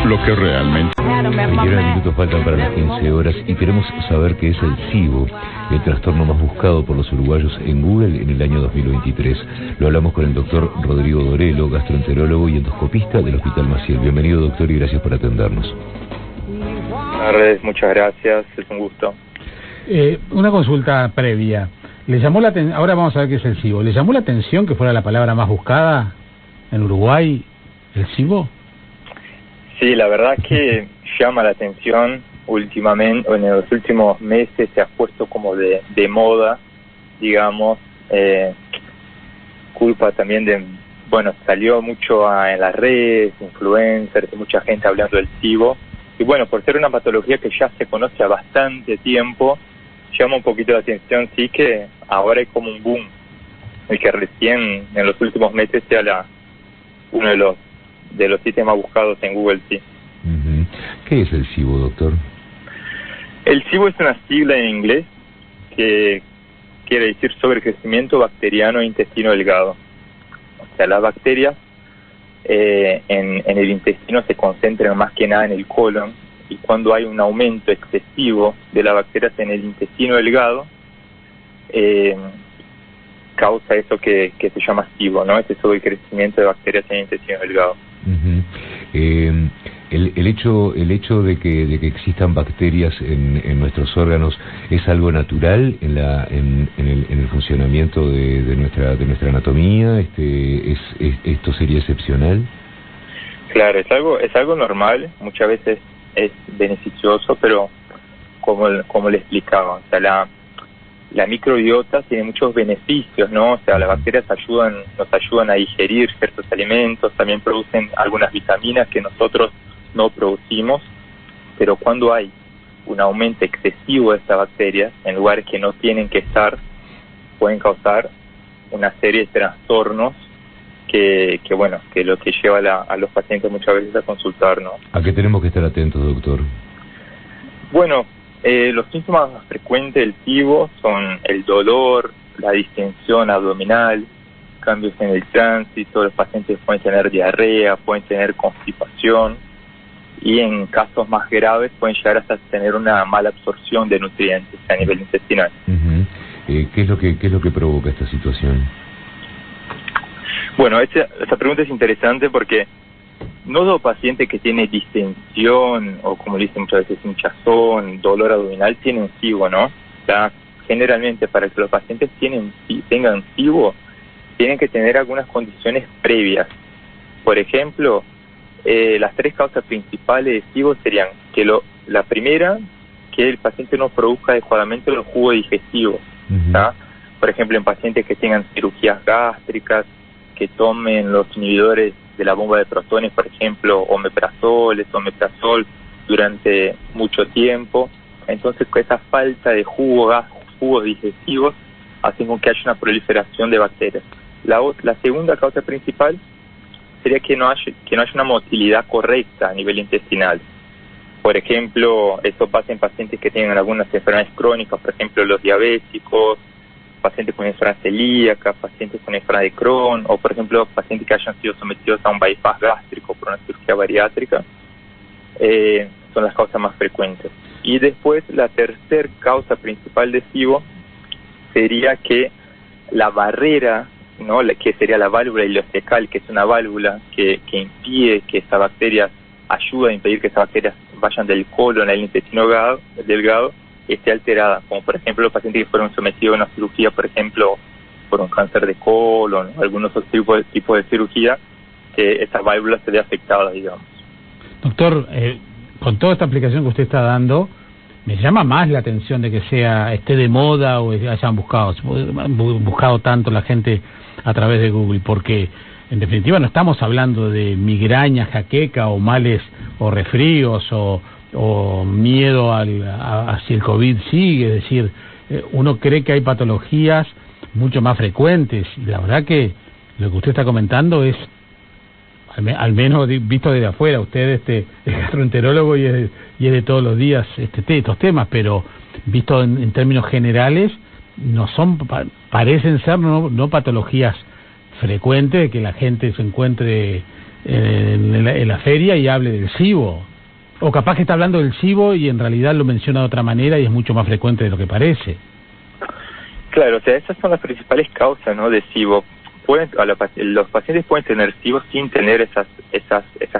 lo que realmente... 29 minutos faltan para las 15 horas y queremos saber qué es el SIBO, el trastorno más buscado por los uruguayos en Google en el año 2023. Lo hablamos con el doctor Rodrigo Dorelo, gastroenterólogo y endoscopista del Hospital Maciel. Bienvenido, doctor, y gracias por atendernos. Muchas gracias, es un gusto. Una consulta previa. ¿Le llamó la ahora vamos a ver qué es el SIBO. ¿Le llamó la atención que fuera la palabra más buscada en Uruguay, el SIBO? Sí, la verdad que llama la atención últimamente, en los últimos meses se ha puesto como de moda, digamos, culpa también de, bueno, salió mucho en las redes, influencers, mucha gente hablando del SIBO, y bueno, por ser una patología que ya se conoce a bastante tiempo, llama un poquito la atención, sí, que ahora hay como un boom, el que recién en los últimos meses sea uno de los sitios más buscados en Google, sí. ¿Qué es el SIBO, doctor? El SIBO es una sigla en inglés que quiere decir sobrecrecimiento bacteriano e intestino delgado. O sea, las bacterias en el intestino se concentran más que nada en el colon, y cuando hay un aumento excesivo de las bacterias en el intestino delgado, causa eso que se llama SIBO, ¿no? Ese sobrecrecimiento de bacterias en el intestino delgado. El hecho de que existan bacterias en nuestros órganos es algo natural en el funcionamiento de nuestra anatomía. Esto sería excepcional. Claro, es algo normal, muchas veces es beneficioso, pero como le explicaba, o sea, la microbiota tiene muchos beneficios, ¿no? O sea, las bacterias nos ayudan a digerir ciertos alimentos, también producen algunas vitaminas que nosotros no producimos, pero cuando hay un aumento excesivo de estas bacterias en lugares que no tienen que estar, pueden causar una serie de trastornos que lo que lleva a los pacientes muchas veces a consultar, ¿no? ¿A qué tenemos que estar atentos, doctor? Bueno, los síntomas más frecuentes del SIBO son el dolor, la distensión abdominal, cambios en el tránsito, los pacientes pueden tener diarrea, pueden tener constipación, y en casos más graves pueden llegar hasta tener una mala absorción de nutrientes a nivel intestinal. ¿Qué es lo que provoca esta situación? Bueno, esa pregunta es interesante porque no todo paciente que tiene distensión o, como dicen muchas veces, hinchazón, dolor abdominal, tiene un SIBO, ¿no? O sea, generalmente para que los pacientes tengan SIBO, tienen que tener algunas condiciones previas. Por ejemplo, las tres causas principales de SIBO serían que la primera, que el paciente no produzca adecuadamente los jugos digestivos, ¿tá? Por ejemplo, en pacientes que tengan cirugías gástricas, que tomen los inhibidores de la bomba de protones, por ejemplo, omeprazol durante mucho tiempo. Entonces, con esa falta de jugos digestivos, hacen con que haya una proliferación de bacterias. La segunda causa principal sería que no haya una motilidad correcta a nivel intestinal. Por ejemplo, esto pasa en pacientes que tienen algunas enfermedades crónicas, por ejemplo, los diabéticos, pacientes con enfermedad celíaca, pacientes con enfermedad de Crohn, o por ejemplo, pacientes que hayan sido sometidos a un bypass gástrico por una cirugía bariátrica, son las causas más frecuentes. Y después, la tercera causa principal de SIBO sería que la barrera, ¿no?, que sería la válvula ileocecal, que es una válvula que impide que estas bacterias, ayuda a impedir que estas bacterias vayan del colon al intestino delgado, esté alterada, como por ejemplo los pacientes que fueron sometidos a una cirugía, por ejemplo, por un cáncer de colon o algunos otros tipos de cirugía, que esa válvula se ve afectada, digamos. Doctor, con toda esta explicación que usted está dando, me llama más la atención de que esté de moda o hayan buscado tanto la gente a través de Google, porque en definitiva no estamos hablando de migraña, jaqueca o males o resfríos o miedo a si el COVID sigue. Es decir, uno cree que hay patologías mucho más frecuentes, y la verdad que lo que usted está comentando es, al menos visto desde afuera, usted es gastroenterólogo y es de todos los días estos temas, pero visto en términos generales, no son, parecen ser no patologías frecuentes, que la gente se encuentre en la feria y hable del SIBO. O capaz que está hablando del SIBO y en realidad lo menciona de otra manera y es mucho más frecuente de lo que parece. Claro, o sea, esas son las principales causas, ¿no?, de SIBO. Los pacientes pueden tener SIBO sin tener esas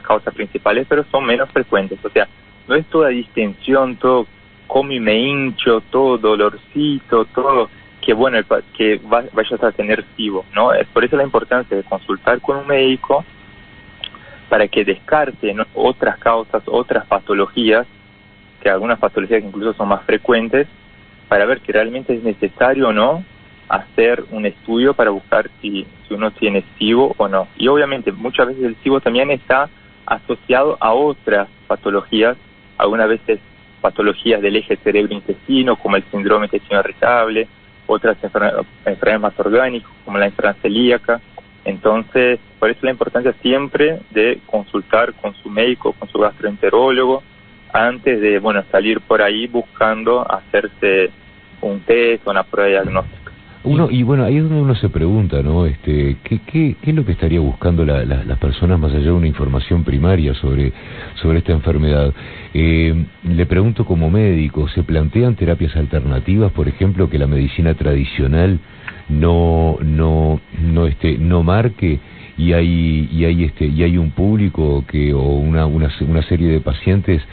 causas principales, pero son menos frecuentes. O sea, no es toda distensión, todo como y me hincho, todo dolorcito, todo que bueno que vayas a tener SIBO, ¿no? Es por eso la importancia de consultar con un médico para que descarte, ¿no?, otras causas, otras patologías, que algunas patologías que incluso son más frecuentes, para ver si realmente es necesario o no hacer un estudio para buscar si uno tiene SIBO o no. Y obviamente muchas veces el SIBO también está asociado a otras patologías, algunas veces patologías del eje cerebro-intestino, como el síndrome intestino irritable, otras enfermedades más orgánicas, como la enfermedad celíaca. Entonces, por eso la importancia siempre de consultar con su médico, con su gastroenterólogo, antes de, bueno, salir por ahí buscando hacerse un test o una prueba diagnóstica. Y bueno, ahí es donde uno se pregunta, ¿no? ¿Qué es lo que estaría buscando las personas más allá de una información primaria sobre esta enfermedad? Le pregunto como médico, ¿se plantean terapias alternativas, por ejemplo, que la medicina tradicional no marque y hay un público o una serie de pacientes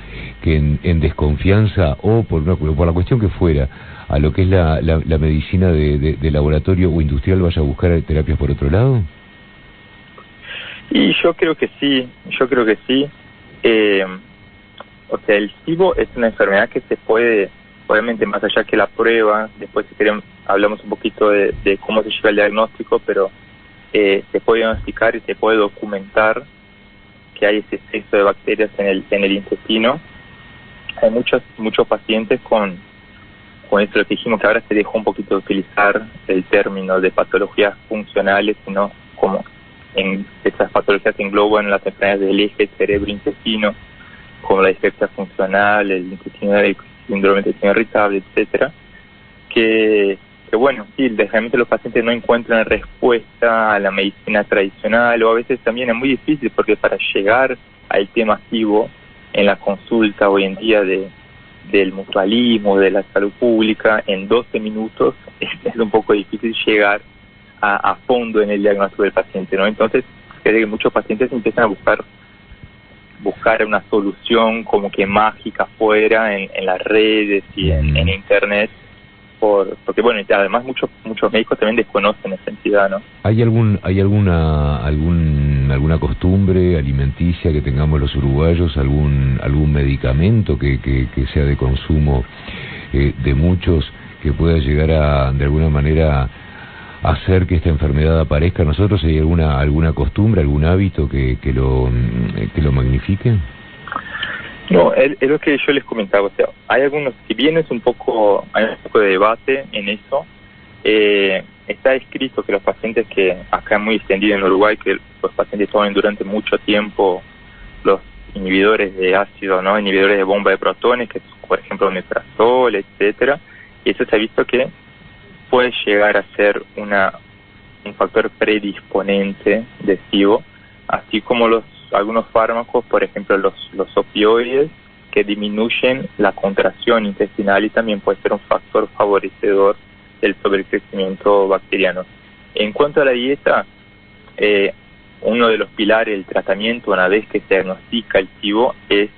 que en desconfianza o por la cuestión que fuera a lo que es la medicina de laboratorio o industrial vaya a buscar terapias por otro lado? Y yo creo que sí. O sea, el SIBO es una enfermedad que se puede, obviamente más allá que la prueba, después si queremos hablamos un poquito de cómo se llega al diagnóstico, pero se puede diagnosticar y se puede documentar que hay ese exceso de bacterias en el intestino. Hay muchos pacientes con esto lo que dijimos, que ahora se dejó un poquito de utilizar el término de patologías funcionales, sino como en estas patologías se engloban las enfermedades del eje cerebro-intestino, como la dispepsia funcional, el síndrome intestino irritable, etcétera, que bueno, sí, realmente los pacientes no encuentran respuesta a la medicina tradicional, o a veces también es muy difícil porque para llegar al tema SIBO en la consulta hoy en día del mutualismo, de la salud pública, en 12 minutos es un poco difícil llegar a fondo en el diagnóstico del paciente, ¿no? Entonces, es que muchos pacientes empiezan a buscar una solución como que mágica fuera en las redes y en internet, porque bueno, además muchos médicos también desconocen esa entidad, ¿no? ¿Hay alguna costumbre alimenticia que tengamos los uruguayos, algún medicamento que sea de consumo de muchos, que pueda llegar a de alguna manera hacer que esta enfermedad aparezca? ¿Nosotros hay alguna costumbre, algún hábito que lo magnifique? No, es lo que yo les comentaba, o sea, hay algunos, si bien hay un poco de debate en eso, está escrito que los pacientes que acá es muy extendido en Uruguay, que los pacientes toman durante mucho tiempo los inhibidores de ácido, ¿no?, inhibidores de bomba de protones, que es, por ejemplo, omeprazol, etcétera, y eso se ha visto que puede llegar a ser un factor predisponente de SIBO, así como algunos fármacos, por ejemplo los opioides, que disminuyen la contracción intestinal y también puede ser un factor favorecedor del sobrecrecimiento bacteriano. En cuanto a la dieta, uno de los pilares del tratamiento una vez que se diagnostica el SIBO es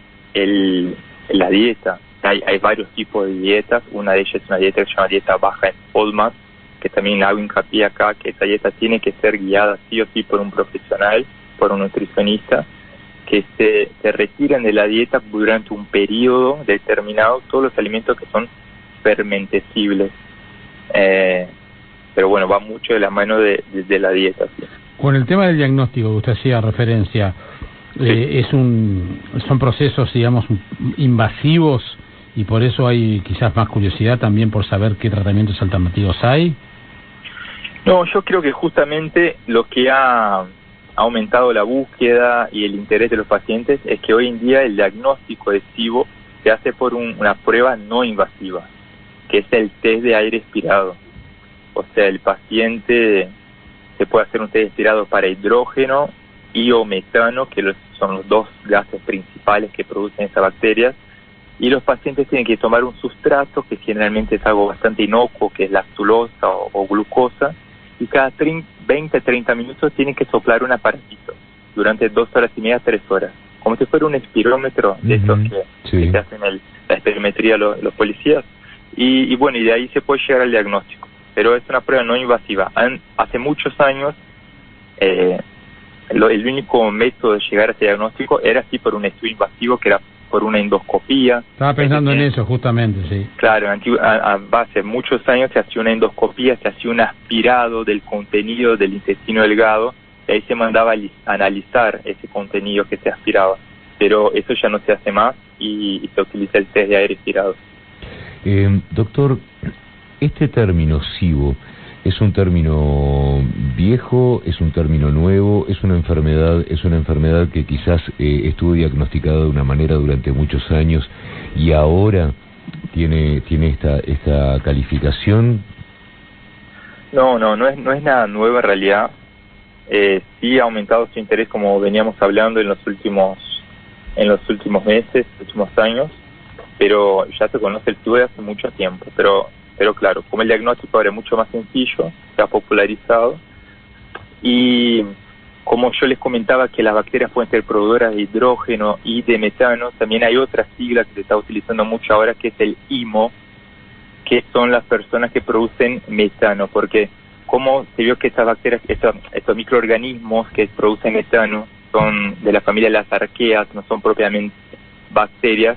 la dieta. Hay varios tipos de dietas, una de ellas es una dieta que se llama dieta baja en FODMAP, que también hago hincapié acá, que esa dieta tiene que ser guiada sí o sí por un profesional, por un nutricionista, que se retiren de la dieta durante un periodo determinado todos los alimentos que son fermentecibles. Pero bueno, va mucho de la mano de la dieta. ¿Sí? Con el tema del diagnóstico que usted hacía referencia, sí. Son procesos, digamos, invasivos y por eso hay quizás más curiosidad también por saber qué tratamientos alternativos hay. No, yo creo que justamente lo que ha aumentado la búsqueda y el interés de los pacientes es que hoy en día el diagnóstico de SIBO se hace por una prueba no invasiva, que es el test de aire expirado. O sea, el paciente se puede hacer un test expirado para hidrógeno y o metano, que son los dos gases principales que producen esas bacterias, y los pacientes tienen que tomar un sustrato que generalmente es algo bastante inocuo, que es lactulosa o glucosa, y cada 20-30 minutos tienen que soplar un aparatito durante 2 horas y media, 3 horas, como si fuera un espirómetro de esos que se hacen la espirometría los policías, y bueno, y de ahí se puede llegar al diagnóstico, pero es una prueba no invasiva. Hace muchos años el único método de llegar a ese diagnóstico era así por un estudio invasivo, que era por una endoscopía. Estaba pensando en eso justamente, sí. Claro, hace muchos años se hacía una endoscopía, se hacía un aspirado del contenido del intestino delgado, y ahí se mandaba a analizar ese contenido que se aspiraba. Pero eso ya no se hace más y se utiliza el test de aire expirado. Doctor, este término SIBO, ¿es un término viejo? ¿Es un término nuevo? ¿Es una enfermedad que quizás estuvo diagnosticada de una manera durante muchos años y ahora tiene esta calificación? No es nada nuevo en realidad. Sí ha aumentado su interés, como veníamos hablando en los últimos meses, últimos años, pero ya se conoce el SIBO de hace mucho tiempo, pero claro, como el diagnóstico ahora es mucho más sencillo, se ha popularizado, y como yo les comentaba que las bacterias pueden ser producidoras de hidrógeno y de metano, también hay otra sigla que se está utilizando mucho ahora, que es el IMO, que son las personas que producen metano, porque como se vio que estas bacterias, estos microorganismos que producen metano son de la familia de las arqueas, no son propiamente bacterias,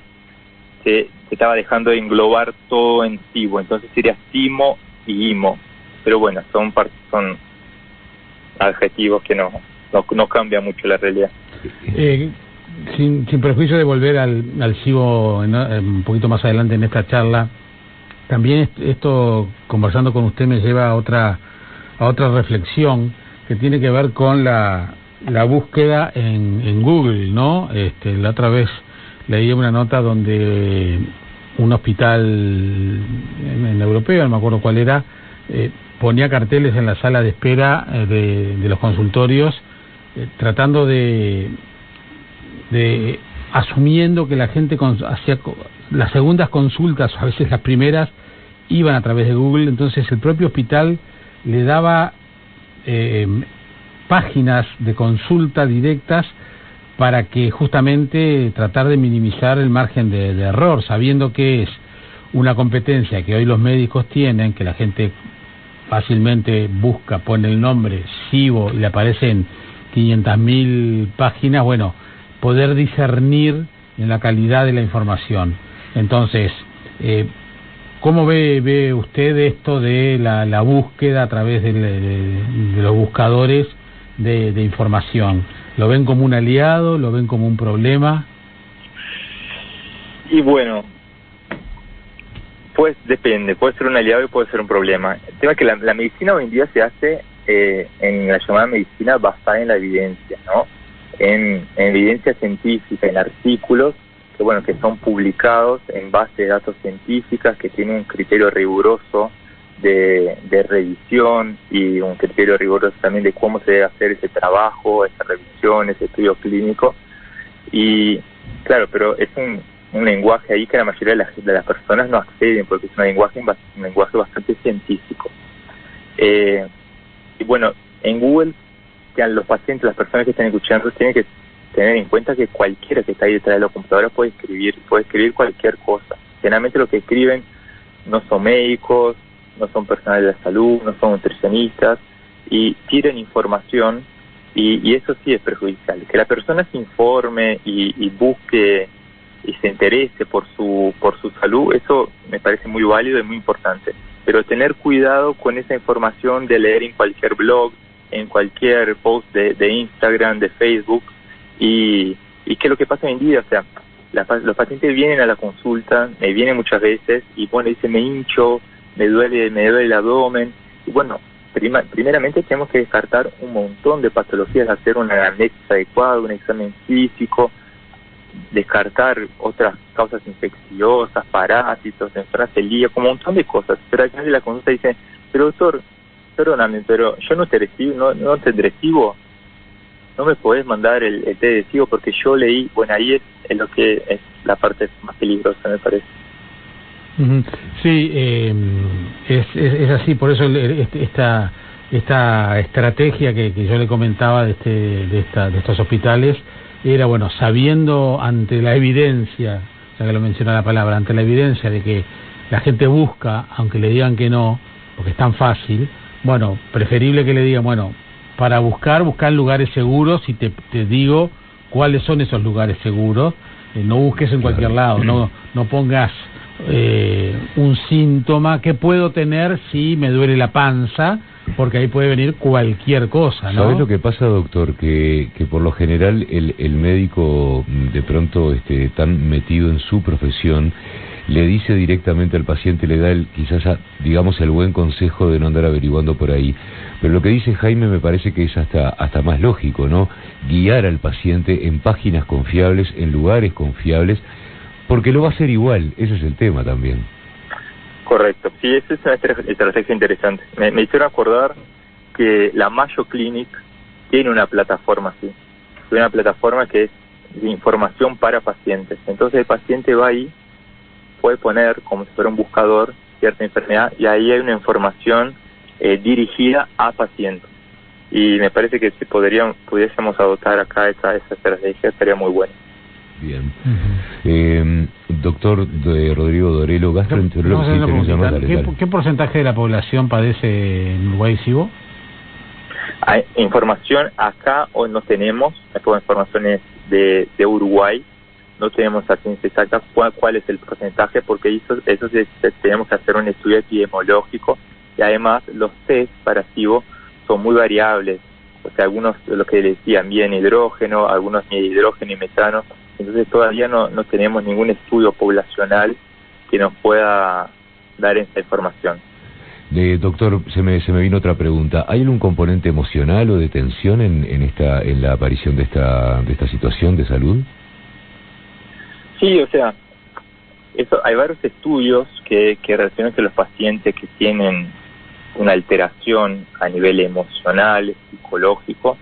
se estaba dejando de englobar todo en SIBO, entonces sería SIMO y IMO, pero bueno, son adjetivos que no cambia mucho la realidad. Sin perjuicio de volver al SIBO un poquito más adelante en esta charla, también esto, conversando con usted, me lleva a otra reflexión que tiene que ver con la búsqueda en Google, ¿no? La otra vez leí una nota donde un hospital en europeo, no me acuerdo cuál era, ponía carteles en la sala de espera de los consultorios, tratando de asumiendo que la gente hacía las segundas consultas, o a veces las primeras, iban a través de Google. Entonces el propio hospital le daba páginas de consulta directas para que justamente tratar de minimizar el margen de error, sabiendo que es una competencia que hoy los médicos tienen, que la gente fácilmente busca, pone el nombre SIBO y le aparecen 500.000 páginas, bueno, poder discernir en la calidad de la información. Entonces, ¿cómo ve usted esto de la búsqueda a través de los buscadores de información? ¿Lo ven como un aliado? ¿Lo ven como un problema? Y bueno, pues depende, puede ser un aliado y puede ser un problema. El tema es que la medicina hoy en día se hace en la llamada medicina basada en la evidencia, ¿no? En evidencia científica, en artículos que son publicados en base de datos científicas, que tienen un criterio riguroso de revisión y un criterio riguroso también de cómo se debe hacer ese trabajo, esa revisión, ese estudio clínico. Y claro, pero es un lenguaje ahí que la mayoría de las personas no acceden, porque es un lenguaje bastante científico. Y bueno, en Google, que los pacientes, las personas que están escuchando, tienen que tener en cuenta que cualquiera que está ahí detrás de la computadora puede escribir cualquier cosa. Generalmente lo que escriben no son médicos, no son personal de la salud, no son nutricionistas, y tiran información, y eso sí es perjudicial. Que la persona se informe y busque y se interese por su salud, eso me parece muy válido y muy importante. Pero tener cuidado con esa información de leer en cualquier blog, en cualquier post de Instagram, de Facebook, y que lo que pasa hoy en día, o sea, los pacientes vienen a la consulta, vienen muchas veces, y bueno, dicen, me hincho, me duele el abdomen, y bueno, primeramente tenemos que descartar un montón de patologías, hacer una anamnesis adecuada, un examen físico, descartar otras causas infecciosas, parásitos, enfermedad celíaca, como un montón de cosas. Pero al final de la consulta dicen, pero doctor, perdóname, pero yo no te recibo. no me podés mandar el té de SIBO porque yo leí, bueno, ahí es lo que es la parte más peligrosa, me parece. Sí, es así, por eso esta estrategia que yo le comentaba de estos hospitales era, bueno, sabiendo ante la evidencia, ya que lo menciona la palabra, ante la evidencia de que la gente busca, aunque le digan que no, porque es tan fácil, bueno, preferible que le digan, bueno, para buscar lugares seguros, y te digo cuáles son esos lugares seguros. No busques en cualquier lado, no pongas un síntoma que puedo tener si me duele la panza, porque ahí puede venir cualquier cosa, ¿no? ¿Sabes lo que pasa, doctor? Que por lo general el médico, de pronto tan metido en su profesión, le dice directamente al paciente, le da quizás digamos el buen consejo de no andar averiguando por ahí. Pero lo que dice Jaime me parece que es hasta más lógico, ¿no? Guiar al paciente en páginas confiables, en lugares confiables, porque lo va a hacer igual. Ese es el tema también. Correcto, sí, esa es una estrategia interesante. Me hicieron acordar que la Mayo Clinic tiene una plataforma así, tiene una plataforma que es de información para pacientes. Entonces el paciente va ahí, puede poner como si fuera un buscador cierta enfermedad, y ahí hay una información dirigida a pacientes. Y me parece que si pudiésemos adoptar acá esa estrategia, sería muy buena. Bien. Doctor Rodrigo Dorelo, gastroenterólogo. ¿Qué porcentaje de la población padece en Uruguay SIBO? Hay información acá hoy no tenemos, toda información es de Uruguay, no tenemos a ciencia exacta cuál es el porcentaje, porque eso tenemos que hacer un estudio epidemiológico, y además los test para SIBO son muy variables, o sea, algunos, lo que decían, miden hidrógeno, algunos miden hidrógeno y metano. Entonces todavía no tenemos ningún estudio poblacional que nos pueda dar esa información. Doctor, se me vino otra pregunta. ¿Hay algún componente emocional o de tensión en la aparición de esta situación de salud? Sí, o sea, hay varios estudios que relacionan que los pacientes que tienen una alteración a nivel emocional, psicológico,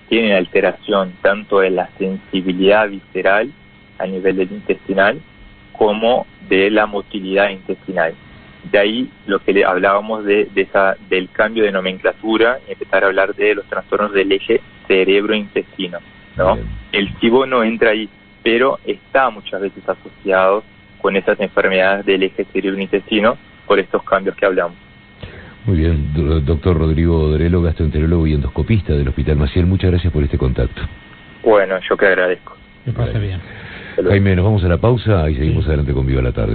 tienen alteración tanto de la sensibilidad visceral a nivel del intestinal como de la motilidad intestinal. De ahí lo que hablábamos del cambio de nomenclatura y empezar a hablar de los trastornos del eje cerebro-intestino, ¿no? Bien. El SIBO no entra ahí, pero está muchas veces asociado con esas enfermedades del eje cerebro-intestino por estos cambios que hablamos. Muy bien, doctor Rodrigo Dorelo, gastroenterólogo y endoscopista del Hospital Maciel, muchas gracias por este contacto. Bueno, yo que agradezco. Que pase bien. Jaime, nos vamos a la pausa y seguimos adelante con Viva la Tarde.